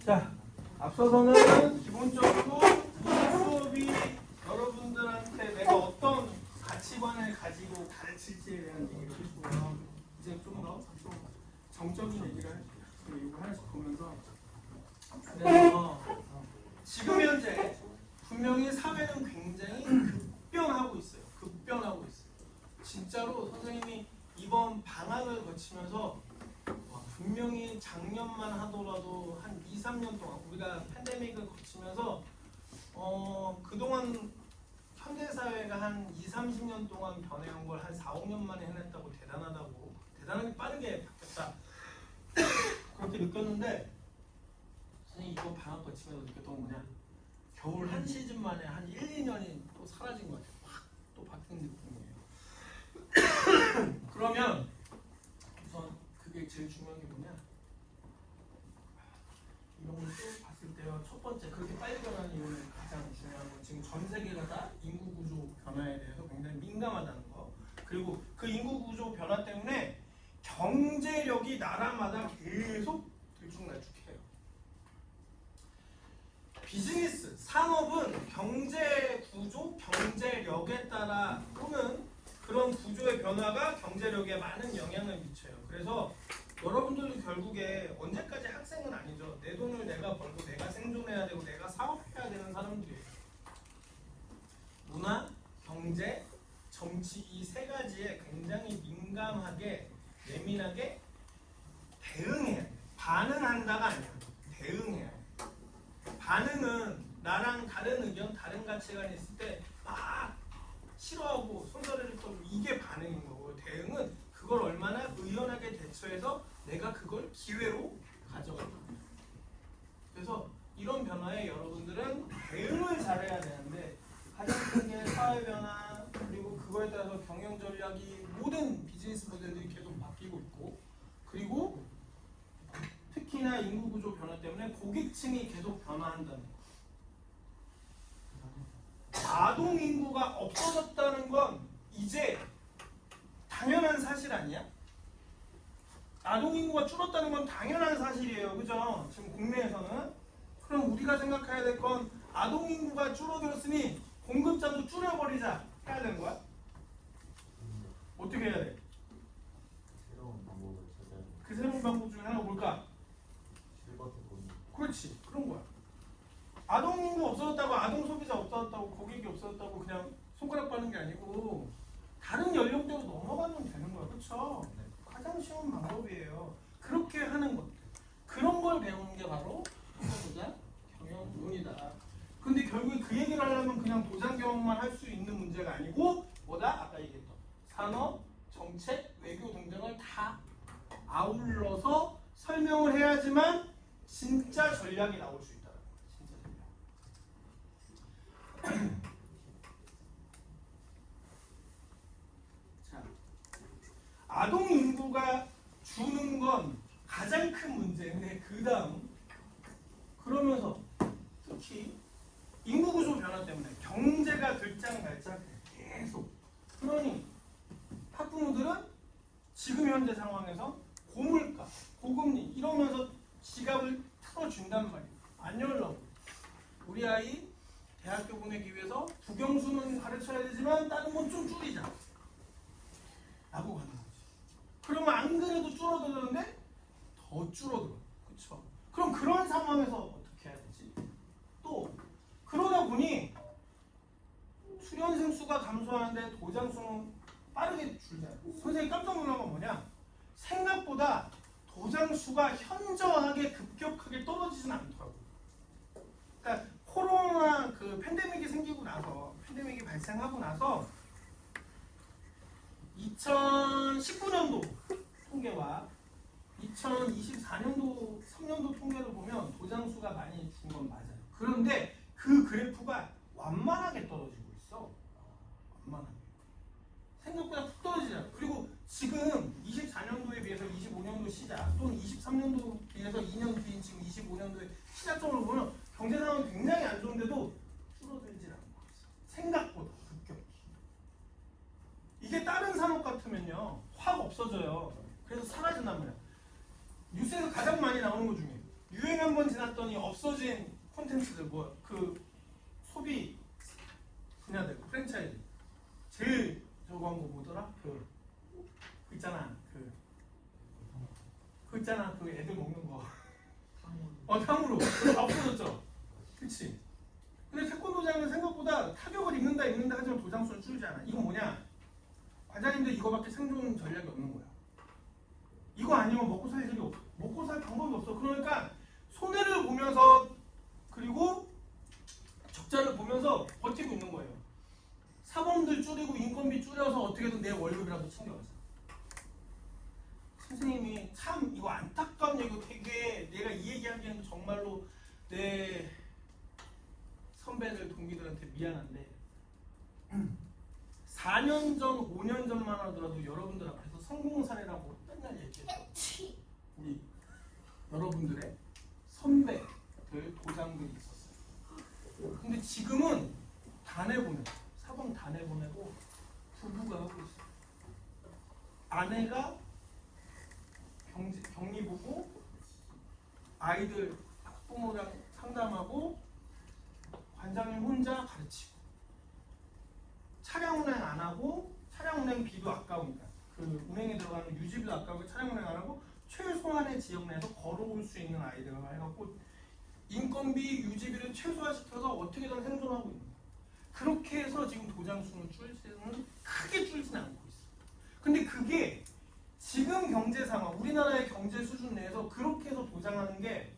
자, 앞서서는 기본적으로 이 수업이 여러분들한테 내가 어떤 가치관을 가지고 가르칠지에 대한 얘기를 해주고요. 이제 좀 더 정적인 얘기를 할게요. 이거 하나씩 보면서 그래서 지금 현재 분명히 사회는 굉장히 급변하고 있어요. 급변하고 있어요. 진짜로 선생님이 이번 방학을 거치면서 분명히 작년만 하더라도 한 2, 3년 동안 우리가 팬데믹을 거치면서 그동안 현대사회가 한 2, 30년 동안 변해온 걸 한 4, 5년 만에 해냈다고 대단하게 빠르게 바뀌었다 그렇게 느꼈는데 선생님 이번 방학 거치면서 느꼈던 건 뭐냐, 겨울 한 시즌 만에 한 1, 2년이 또 사라진 것 같아요. 확 또 바뀐 느낌이에요. 그러면 우선 그게 제일 중요한 게 뭐냐, 이런 걸 쭉 봤을 때요. 첫 번째, 그렇게 빨리 변하는 이유는 가장 중요한 건 지금 전 세계가 다 인구 구조 변화에 대해서 굉장히 민감하다는 거. 그리고 그 인구 구조 변화 때문에 경제력이 나라마다 계속 들쭉날쭉해요. 비즈니스, 산업은 경제 구조, 경제력에 따라 또는 그런 구조의 변화가 경제력에 많은 영향을 미쳐요. 그래서 여러분들도 결국에 언제까지 학생은 아니죠. 내 돈을 내가 벌고 내가 생존해야 되고 내가 사업해야 되는 사람들이에요. 문화, 경제, 정치 이 세 가지에 굉장히 민감하게 예민하게 대응해야 돼요. 반응한다가 아니야. 대응해야 돼요. 반응은 나랑 다른 의견, 다른 가치관이 있을 때 막 싫어하고 손사래를 떠고 이게 반응인 거고, 대응은 그걸 얼마나 의연하게 대처해서 내가 그걸 기회로 가져갈 겁니다. 그래서 이런 변화에 여러분들은 대응을 잘해야 되는데 가장 큰 게 사회 변화, 그리고 그거에 따라서 경영 전략이 모든 비즈니스 모델들이 계속 바뀌고 있고, 그리고 특히나 인구 구조 변화 때문에 고객층이 계속 변화한다는 거. 아동 인구가 없어졌다는 건 이제 당연한 사실 아니야? 아동 인구가 줄었다는 건 당연한 사실이에요. 그죠? 지금 국내에서는. 그럼 우리가 생각해야 될 건 아동 인구가 줄어들었으니 공급자도 줄여버리자 해야 되는 거야? 어떻게 해야 돼? 새로운 방법을 찾아야 돼. 그 새로운 방법 중에 하나가 뭘까? 실버트 돈. 그렇지, 그런 거야. 아동 인구 없어졌다고, 아동 소비자 없어졌다고, 고객이 없어졌다고 그냥 손가락 빠는 게 아니고 다른 연령대로 넘어가면 되는 거야. 그렇죠? 네. 가장 쉬운 방법이에요. 그렇게 하는 것. 그런 걸 배우는 게 바로 도장 경영론이다. 근데 결국에 그 얘기를 하려면 그냥 도장 경영만 할 수 있는 문제가 아니고 뭐다? 아까 얘기했던 산업, 정책, 외교 등등을 다 아울러서 설명을 해야지만 진짜 전략이 나올 수 있다. 진짜 전략. 자, 아동 인구가 주는 건 가장 큰 문제인데 그 다음 그러면서 특히 인구 구조 변화 때문에 경제가 들장날짝 계속. 그러니 학부모들은 지금 현재 상황에서 고물가, 고금리 이러면서 지갑을 틀어준단 말이에요. 안 열려고. 우리 아이 대학교 보내기 위해서 국영수는 가르쳐야 되지만 다른 건 좀 줄이자 라고 하는 거지. 그러면 안 그래도 줄어드는데 더 줄어들어. 그쵸? 그럼 그런 상황에서 어떻게 해야 되지? 또 그러다 보니 수련생 수가 감소하는데 도장 수는 빠르게 줄잖아요. 선생님이 깜짝 놀란 건 뭐냐? 생각보다 도장 수가 현저하게 급격하게 떨어지진 않더라고요. 그러니까 코로나 그 팬데믹이 생기고 나서, 팬데믹이 발생하고 나서 2019년도 통계와 2024년도 3년도 통계를 보면 도장 수가 많이 준 건 맞아요. 그런데 그 그래프가 완만하게 떨어지고 있어. 완만하게. 생각보다 푹 떨어지잖아. 그리고 지금 24년도에 비해서 25년도 시작 또는 23년도 비해서 2년 뒤인 지금 25년도의 시작점으로 보면 경제 상황이 굉장히 안 좋은데도 줄어들질 않고 있어. 생각보다 급격히. 이게 다른 산업 같으면요 확 없어져요. 그래서 사라진단 말이야. 뉴스에서 가장 많이 나오는 것 중에 유행 한번 지났더니 없어진 콘텐츠들 뭐 그 소비 분야들 프랜차이즈 제일 저거 한 거 뭐더라? 그 있잖아 그 있잖아 그 애들 먹는 거 탕후루 없어졌죠? 그치? 근데 태권도장은 생각보다 타격을 입는다 하지만 도장수는 줄지 않아. 이건 뭐냐? 관장님들 이거밖에 생존 전략이 없는 거야. 이거 아니면 먹고 살 일이 없어. 먹고 살 방법이 없어. 그러니까 손해를 보면서 그리고 적자를 보면서 버티고 있는 거예요. 사범들 줄이고 인건비 줄여서 어떻게든 내 월급이라도 챙겨가자. 선생님이 참 이거 안타까운 얘기고 되게 내가 이 얘기하기에는 정말로 내 선배들 동기들한테 미안한데 4년 전, 5년 전만 하더라도 여러분들 앞에서 성공 사례라고 맨날 얘기했어. 우리 여러분들의 선배들, 도장들이 있었어요. 근데 지금은 다 내보내고 사범 다 내보내고 부부가 하고 있어요. 아내가 격리 보고 아이들 학부모랑 상담하고 관장님 혼자 가르치고 차량 운행 안 하고 차량 운행비도 아까우니까 그 운행에 들어가는 유지비도 아까우고 차량 운행 안 하고 최소한의 지역 내에서 걸어올 수 있는 아이들을 해갖고 인건비 유지비를 최소화시켜서 어떻게든 생존하고 있는 거야. 그렇게 해서 지금 도장 수는 크게 줄지는 않고 있어. 근데 그게 지금 경제 상황, 우리나라의 경제 수준 내에서 그렇게 해서 도장하는 게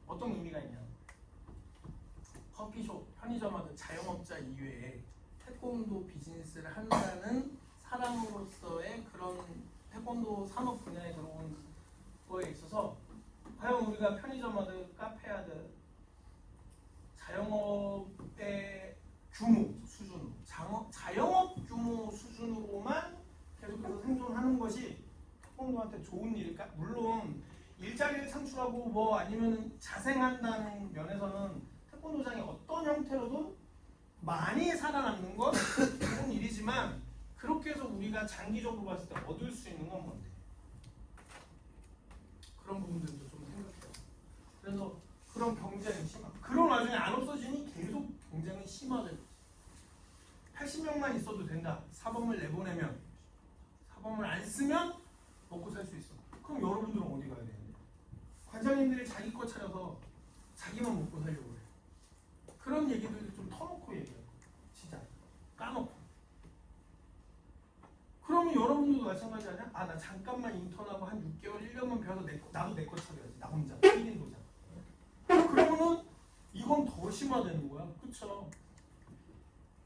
어떤 의미가 있냐? 커피숍, 편의점 하는 자영업자 이외에 태권도 비즈니스를 한다는 사람으로서의 그런 태권도 산업 분야에 들어온 거에 있어서 과연 우리가 편의점 하든 카페 하든 자영업의 규모 수준으로 자영업 규모 수준으로만 계속해서 생존하는 것이 태권도한테 좋은 일일까? 물론 일자리를 창출하고 뭐 아니면 자생한다는 면에서는 태권도장이 어떤 형태로든 많이 살아남는 건 좋은 일이지만 그렇게 해서 우리가 장기적으로 봤을 때 얻을 수 있는 건 뭔데? 그런 부분들도 좀 생각해요. 그래서 그런 경쟁이 심하. 그런 와중에 안 없어지니 계속 경쟁은 심화되고 80명만 있어도 된다. 사범을 내보내면 사범을 안 쓰면 먹고 살 수 있어. 그럼 여러분들은 어디 가야 되는데? 관장님들이 자기 거 차려서 자기만 먹고 살려고 해. 그런 얘기들 좀 터놓고 얘기해요. 진짜 까놓고. 그러면 여러분들도 마찬가지 아니야? 아, 나 잠깐만 인턴하고 한 6개월, 1년만 배워서 나도 내 거 차려야지. 나 혼자. 1인 도장. 그러면은 이건 더 심화되는 거야. 그쵸?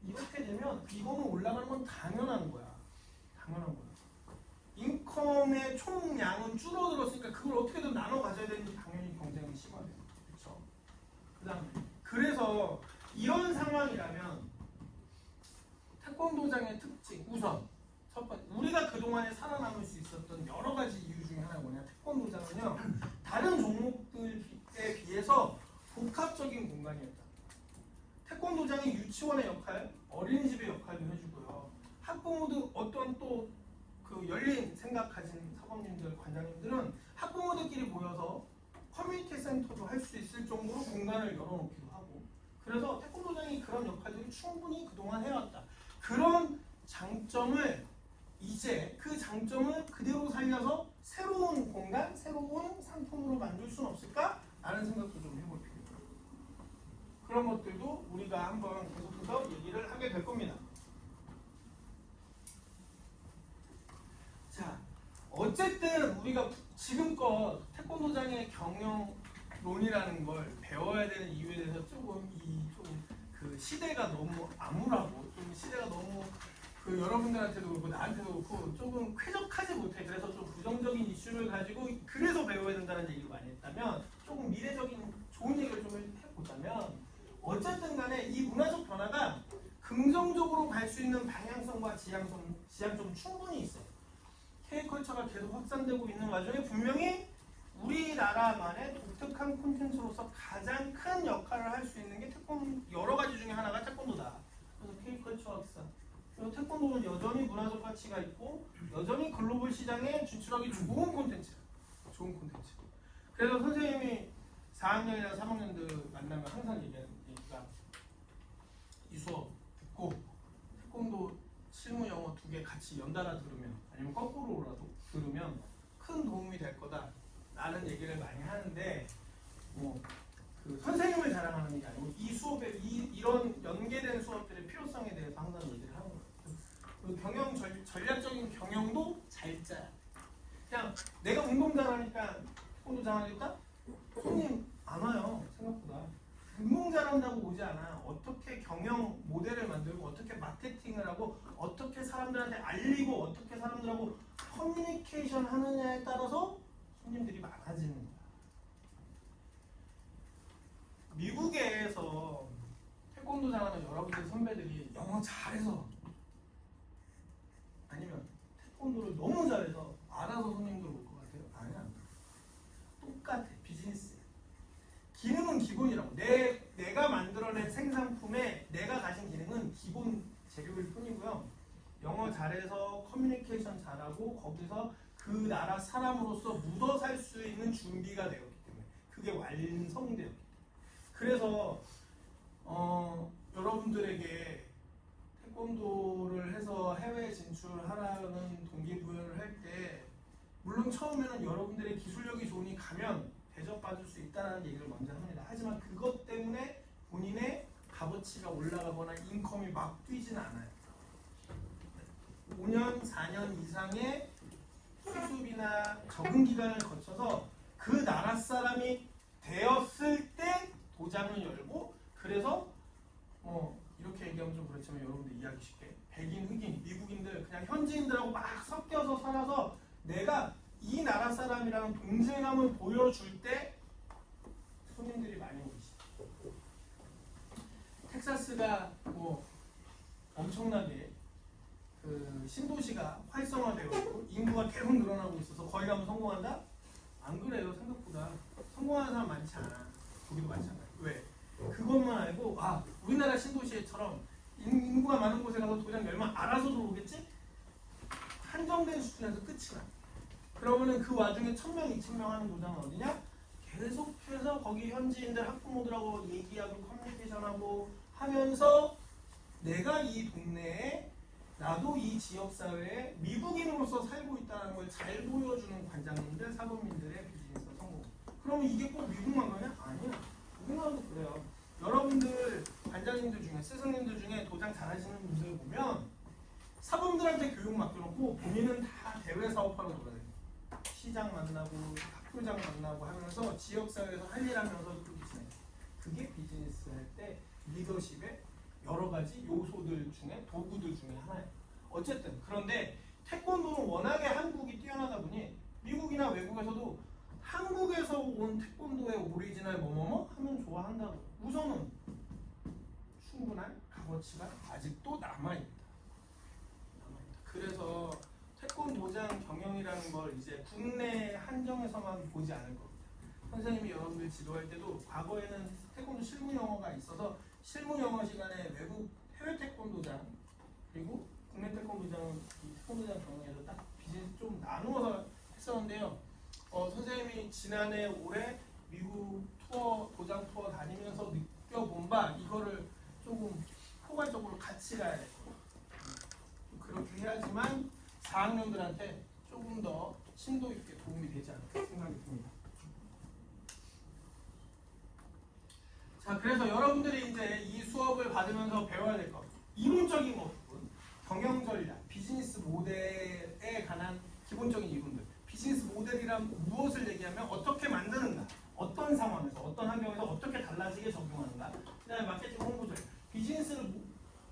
이렇게 되면 이거는 올라가는 건 당연한 거야. 당연한 거야. 인컴의 총량은 줄어들었으니까 그걸 어떻게든 나눠 가져야 되는데 당연히 경쟁이 심화돼요. 그렇죠? 그다음에 그래서 이런 상황이라면 태권도장의 특징 우선 첫 번째 우리가 그동안에 살아남을 수 있었던 여러 가지 이유 중에 하나가 뭐냐 태권도장은요 다른 종목들에 비해서 복합적인 공간이었다. 태권도장이 유치원의 역할, 어린이집의 역할도 해주고요. 학부모들 어떤 또 그 열린 생각 가진 사범님들, 관장님들은 학부모들끼리 모여서 커뮤니티 센터도 할 수 있을 정도로 공간을 열어놓기도 하고 그래서 태권도장이 그런 역할들이 충분히 그동안 해왔다. 그런 장점을 이제 그 장점을 그대로 살려서 새로운 공간, 새로운 상품으로 만들 수는 없을까? 라는 생각도 좀 해볼 필요가 있습니다. 그런 것들도 우리가 한번 계속해서 얘기를 하게 될 겁니다. 자, 어쨌든 우리가 지금껏 태권도장의 경영론이라는 걸 배워야 되는 이유에 대해서 조금 그 시대가 너무 암울하고 좀 시대가 너무 그 여러분들한테도 그렇고 나한테도 그렇고 조금 쾌적하지 못해. 그래서 좀 부정적인 이슈를 가지고 그래서 배워야 된다는 얘기를 많이 했다면 조금 미래적인 좋은 얘기를 좀 해보자면 어쨌든 간에 이 문화적 변화가 긍정적으로 갈 수 있는 방향성과 지향점 충분히 있어요. K컬처가 계속 확산되고 있는 와중에 분명히 우리나라만의 독특한 콘텐츠로서 가장 큰 역할을 할 수 있는 게 여러 가지 중에 하나가 태권도다. 그래서 K컬처 확산. 그리고 태권도는 여전히 문화적 가치가 있고 여전히 글로벌 시장에 진출하기 좋은 콘텐츠. 좋은 콘텐츠. 그래서 선생님이 4학년이나 3학년들 만나면 항상 얘기하는 얘기가 이 수업 듣고 태권도 실무 영어 2개 같이 연달아 들으면 아니면 거꾸로라도 들으면 큰 도움이 될 거다 라는 얘기를 많이 하는데 뭐 그 선생님을 자랑하는 게 아니고 이 수업에 이런 연계된 수업들의 필요성에 대해서 항상 얘기를 하는 거예요. 그 경영 전략적인 경영도 잘 짜야. 그냥 내가 운동 잘하니까 태권도 잘하겠다? 손님 안 와요 생각보다. 운동 잘한다고 오지 않아. 어떻게 경영 모델을 만들고 어떻게 마케팅을 하고 어떻게 사람들한테 알리고 어떻게 사람들하고 커뮤니케이션 하느냐에 따라서 손님들이 많아지는 거야. 미국에서 태권도 잘하는 여러분들 선배들이 영어 잘해서 아니면 태권도를 너무 잘해서 알아서 손님들 올 것 같아요? 아니야. 똑같아. 비즈니스. 기능은 기본이라고. 내가 만들어낸 생산품에 내가 가진 기능은 기본 재료일 뿐이고요. 영어 잘해서 커뮤니케이션 잘하고 거기서 그 나라 사람으로서 묻어 살 수 있는 준비가 되었기 때문에 그게 완성되었기 때문에. 그래서 여러분들에게 태권도를 해서 해외 진출하라는 동기부여를 할 때 물론 처음에는 여러분들의 기술력이 좋으니 가면 대접받을 수 있다는 얘기를 먼저 합니다. 하지만 그것 때문에 본인의 값어치가 올라가거나 인컴이 막 뛰진 않아요. 5년, 4년 이상의 수습이나 적응 기간을 거쳐서 그 나라 사람이 되었을 때 도장을 열고 그래서 이렇게 얘기하면 좀 그렇지만 여러분들 이해하기 쉽게 백인, 흑인, 미국인들 그냥 현지인들하고 막 섞여서 살아서 내가 이 나라 사람이랑 동질감을 보여줄 때 손님들이 많이 오시죠. 텍사스가 엄청나게 그 신도시가 활성화되어 있고 인구가 계속 늘어나고 있어서 거기 가면 성공한다? 안 그래요. 생각보다 성공하는 사람 많지 않아. 거기도 많잖아요. 왜? 그것만 알고 우리나라 신도시처럼 인구가 많은 곳에 가서 도장 열면 알아서 들어오겠지? 한정된 수준에서 끝이 나. 그러면은 그 와중에 1000명, 2000명 하는 도장은 어디냐? 계속해서 거기 현지인들 학부모들하고 얘기하고 커뮤니케이션하고 하면서 내가 이 동네에 나도 이 지역사회에 미국인으로서 살고 있다는 걸 잘 보여주는 관장님들, 사범님들의 비즈니스 성공. 그러면 이게 꼭 미국만 가냐? 아니야. 우리나라도 그래요. 여러분들 관장님들 중에 스승님들 중에 도장 잘하시는 분들 보면 사범들한테 교육 맡겨놓고 본인은 다 대외 사업하러 돌아다녀요. 시장 만나고 학교장 만나고 하면서 지역사회에서 할 일 하면서 그렇게 지내요. 그게 비즈니스 할 때 리더십의 여러 가지 요소들 중에 도구들 중에 하나예요. 어쨌든 그런데 태권도는 워낙에 한국이 뛰어나다 보니 미국이나 외국에서도 한국에서 온 태권도의 오리지널 뭐뭐뭐 하면 좋아한다고. 우선은 충분한 값어치가 아직도 남아있다. 그래서 태권도장 경영이라는 걸 이제 국내 한정에서만 보지 않을 겁니다. 선생님이 여러분들 지도할 때도 과거에는 태권도 실무 영어가 있어서 실무 영어 시간에 외국 해외 태권도장 그리고 국내 태권도장 태권도장 경영에서 딱 비즈니스 좀 나누어서 했었는데요. 선생님이 지난해 올해 미국 투어 도장 투어 다니면서 느껴본 바 이거를 조금 포괄적으로 같이 가야 될 것 같아요. 그렇게 해야지만 4학년들한테 조금 더 심도 있게 도움이 되지 않을까 생각이 듭니다. 자, 그래서 여러분들이 이제 이 수업을 받으면서 배워야 될 것, 이론적인 부분, 경영 전략, 비즈니스 모델에 관한 기본적인 이론들. 비즈니스 모델이란 무엇을 얘기하면 어떻게 만드는가, 어떤 상황에서, 어떤 환경에서 어떻게 달라지게 적용하는가. 그다음에 마케팅 홍보 전략. 비즈니스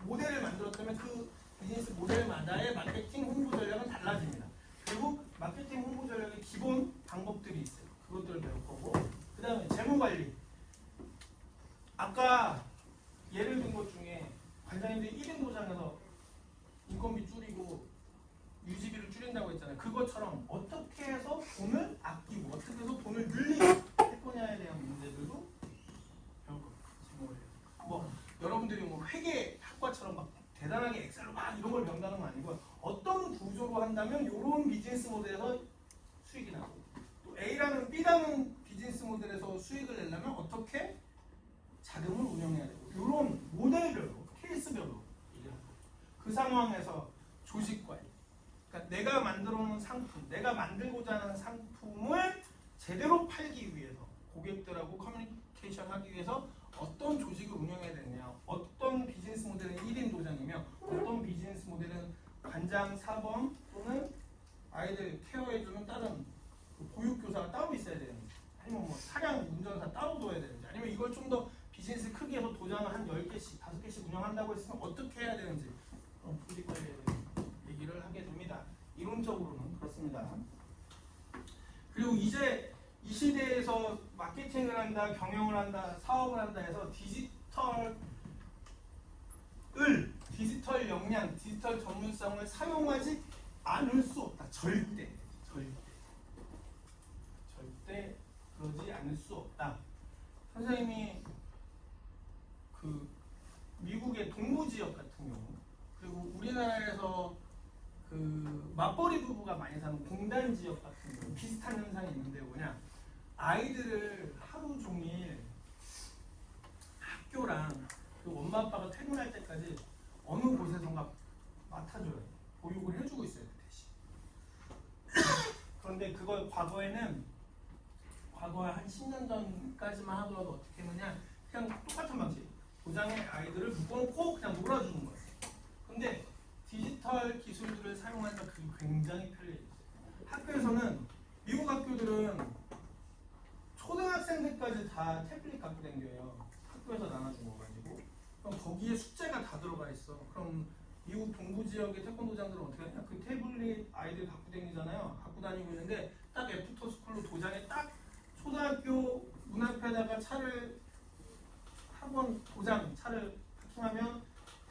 모델을 만들었다면 그 비즈니스 모델마다의 마케팅 홍보 전략은 달라집니다. 그리고 마케팅 홍보 전략의 기본 방법들이 있어요. 그것들을 배울 거고. 그다음에 재무 관리. 아까 예를 든 것 중에 관장님들이 1인 도장에서 인건비 줄이고 유지비를 줄인다고 했잖아요. 그것처럼 어떻게 해서 돈을 아끼고 어떻게 해서 돈을 늘리고 할 거냐에 대한 문제들도 배울 겁니다. 여러분들이 회계 학과처럼 막 대단하게 엑셀로 막 이런 걸 배운다는 건 아니고 어떤 구조로 한다면 이런 비즈니스 모델에서 수익이 나고 또 A라는 B라는 비즈니스 모델에서 수익을 내려면 어떻게 자금을 운영해야 되고 이런 모델별로 케이스별로 얘기를 하고 그 상황에서 조직 관리 그러니까 내가 만들어 놓은 상품 내가 만들고자 하는 상품을 제대로 팔기 위해서 고객들하고 커뮤니케이션 하기 위해서 어떤 조직을 운영해야 되느냐 어떤 비즈니스 모델은 1인 도장이며 어떤 비즈니스 모델은 관장, 사범 또는 아이들 케어해주는 다른 보육교사가 따로 있어야 되는지 아니면 뭐 차량 운전사 따로 둬야 되는지 아니면 이걸 좀 더 비즈니스 크게 해서 도장을 한 10개씩, 5개씩 운영한다고 했으면 어떻게 해야 되는지 조직 관리에 대해서 얘기를 하게 됩니다. 이론적으로는 그렇습니다. 그리고 이제 이 시대에서 마케팅을 한다, 경영을 한다, 사업을 한다 해서 디지털 역량, 디지털 전문성을 사용하지 않을 수 없다. 절대 그러지 않을 수 없다. 선생님이 그 미국의 동부 지역 같은 경우 그리고 우리나라에서 그 맞벌이 부부가 많이 사는 공단 지역 같은 경우 비슷한 현상이 있는데 뭐냐 아이들을 하루 종일 학교랑 그 엄마 아빠가 퇴근할 때까지 어느 곳에선가 맡아줘요. 보육을 해주고 있어요. 그 대신. 그런데 그걸 과거에 한 10년 전까지만 하더라도 어떻게 했느냐 그냥 똑같은 방식 도장에 아이들을 묶어놓고 그냥 놀아주는 거예요. 근데 디지털 기술들을 사용하니까 그게 굉장히 편리해졌어요. 학교에서는 미국 학교들은 초등학생들까지 다 태블릿 갖고 다녀요. 학교에서 나눠준 거 가지고. 그럼 거기에 숙제가 다 들어가 있어. 그럼 미국 동부 지역의 태권도장들은 어떻게 하냐? 그 태블릿 아이들 갖고 다니잖아요. 갖고 다니고 있는데 딱 애프터스쿨로 도장에 딱 초등학교 문 앞에다가 차를 학원 도장 차를 파킹하면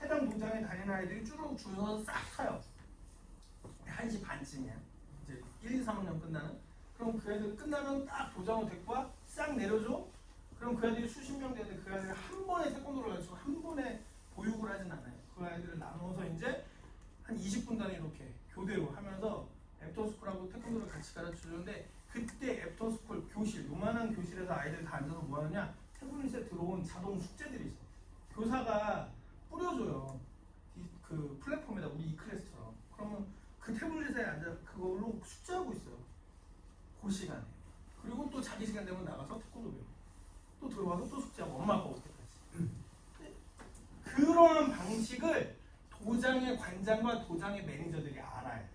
해당 도장에 다니는 아이들이 쭉 줄 서서 싹 타요. 1시 반쯤이야. 이제 1, 2, 3학년 끝나는. 그럼 그 애들 끝나면 딱 도장을 데리고 와, 싹 내려줘. 그럼 그 애들이 수십 명 되는데 그 애들이 한 번에 태권도를 가르치고 한 번에 보육을 하진 않아요. 그 아이들을 나눠서 이제 한 20분 단위 이렇게 교대로 하면서 애프터스쿨하고 태권도를 같이 가르쳐주는데 그때 애프터스쿨 교실, 요만한 교실에서 아이들 다 앉아서 뭐 하느냐 태블릿에 들어온 자동 숙제들이 있어. 교사가 뿌려줘요. 그 플랫폼에다 우리 이클래스처럼. 그러면 그 태블릿에 앉아 그걸로 숙제하고 있어요. 그 시간에. 그리고 또 자기 시간 되면 나가서 태권도 배우고 또 들어와서 또 숙제하고 엄마 아빠 올 때까지. 그러한 방식을 도장의 관장과 도장의 매니저들이 알아야 돼.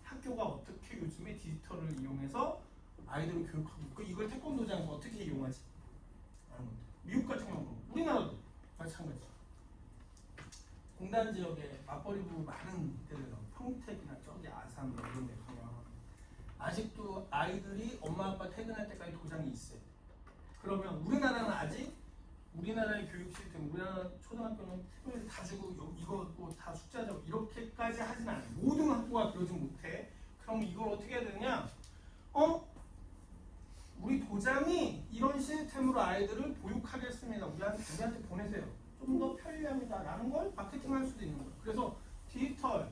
학교가 어떻게 요즘에 디지털을 이용해서 아이들을 교육하고 있고 이걸 태권도장에서 어떻게 이용하지? 미국 같은 경우 우리나라도 마찬가지. 공단 지역에 맞벌이 부부 많은 데들은 평택이나 저기 아산 이런 데 가면 아직도 아이들이 엄마 아빠 퇴근할 때까지 도장이 있어요. 그러면 우리나라는 아직 우리나라의 교육 시스템, 우리나라 초등학교는 태블릿 다 주고 이거 뭐 다 숙제하자고 이렇게까지 하진 않아요. 모든 학교가 그러지 못해. 그럼 이걸 어떻게 해야 되느냐? 우리 도장이 이런 시스템으로 아이들을 보육하겠습니다. 우리한테 보내세요. 좀 더 편리합니다. 라는 걸 마케팅할 수도 있는 거예요. 그래서 디지털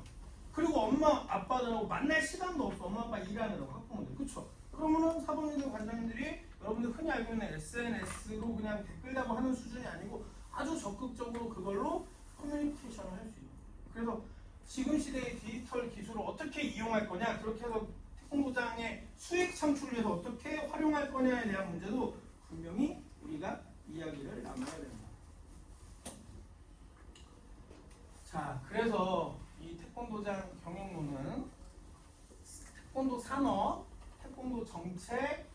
그리고 엄마 아빠들하고 만날 시간도 없어. 엄마 아빠 일하느라고 학부모들. 그쵸? 그러면은 사범님들 관장님들이 여러분들 흔히 알고 있는 SNS로 그냥 댓글다고 하는 수준이 아니고 아주 적극적으로 그걸로 커뮤니케이션을 할 수 있는 거예요. 그래서 지금 시대의 디지털 기술을 어떻게 이용할 거냐 그렇게 해서 태권도장의 수익 창출을 위해서 어떻게 활용할 거냐에 대한 문제도 분명히 우리가 이야기를 나눠야 됩니다. 자, 그래서 이 태권도장 경영론은 태권도 산업, 태권도 정책,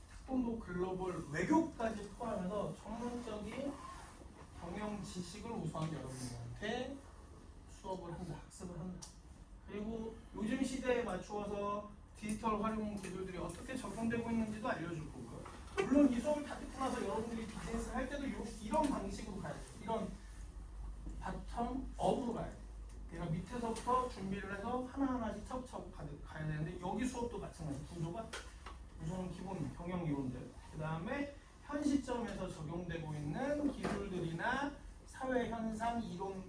태권도 글로벌 외교까지 포함해서 전문적인 경영 지식을 우선 여러분들한테 수업을 한다, 학습을 한다. 그리고 요즘 시대에 맞추어서 디지털 활용 기술들이 어떻게 적용되고 있는지도 알려줄 거고요. 물론 이 수업을 다 듣고 나서 여러분들이 비즈니스 할 때도 이런 방식으로 가야 돼요. 이런 바텀업으로 가야 돼요. 내가 밑에서부터 준비를 해서 하나하나씩 차곡차곡 가야 되는데 여기 수업도 마찬가지. 구조가 우선 기본 경영 이론들, 그 다음에 현 시점에서 적용되고 있는 기술들이나 사회 현상, 이론,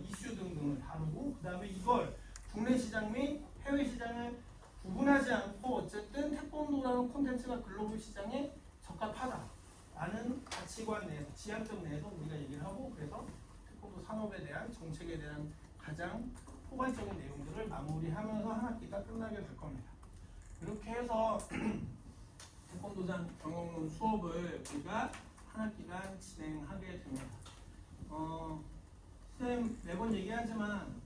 이슈 등등을 다루고 그 다음에 이걸 국내 시장 및 해외 시장을 구분하지 않고 어쨌든 태권도라는 콘텐츠가 글로벌 시장에 적합하다라는 가치관 내에서 지향점 내에서 우리가 얘기를 하고 그래서 태권도 산업에 대한 정책에 대한 가장 포괄적인 내용들을 마무리하면서 한 학기가 끝나게 될 겁니다. 이렇게 해서 태권도장 경영론 수업을 우리가 한 학기간 진행하게 됩니다. 선생님 매번 얘기하지만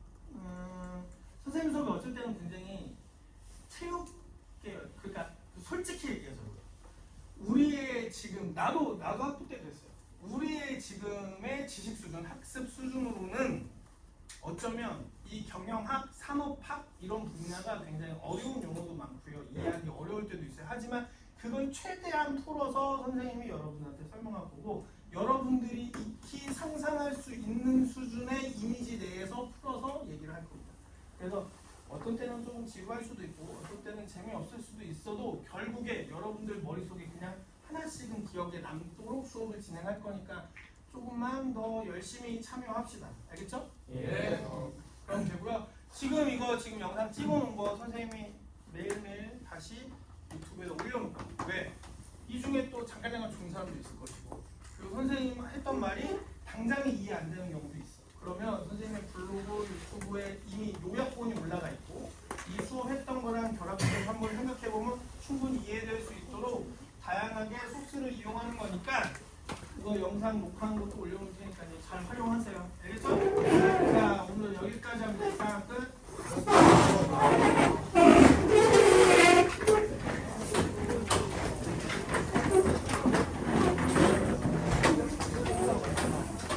선생님 수업이 어쩔 때는 굉장히 체육 계열, 그러니까 솔직히 얘기해서 우리의 지금 나도 학부 때 그랬어요. 우리의 지금의 지식 수준, 학습 수준으로는 어쩌면 이 경영학, 산업학 이런 분야가 굉장히 어려운 용어도 많고요. 이해하기 어려울 때도 있어요. 하지만 그걸 최대한 풀어서 선생님이 여러분한테 설명할 거고 여러분들이 익히 상상할 수 있는 수준의 이미지 내에서 풀어서 얘기를 할 겁니다. 그래서 어떤 때는 조금 지루할 수도 있고 어떤 때는 재미없을 수도 있어도 결국에 여러분들 머릿속에 그냥 하나씩은 기억에 남도록 수업을 진행할 거니까 조금만 더 열심히 참여합시다. 알겠죠? 예. 그럼 되고요. 지금 영상 찍어놓은 거 선생님이 매일매일 다시 유튜브에 올려놓을 겁니다. 왜? 이 중에 또 잠깐 좋은 사람도 있을 것이고 그리고 선생님 했던 말이 당장에 이해 안 되는 경우도 있어. 그러면 선생님의 블로그, 유튜브에 이미 요약본이 올라가 있고 이 수업했던 거랑 결합해서 한번 생각해보면 충분히 이해될 수 있도록 다양하게 소스를 이용하는 거니까 그거 영상 녹화한 것도 올려놓을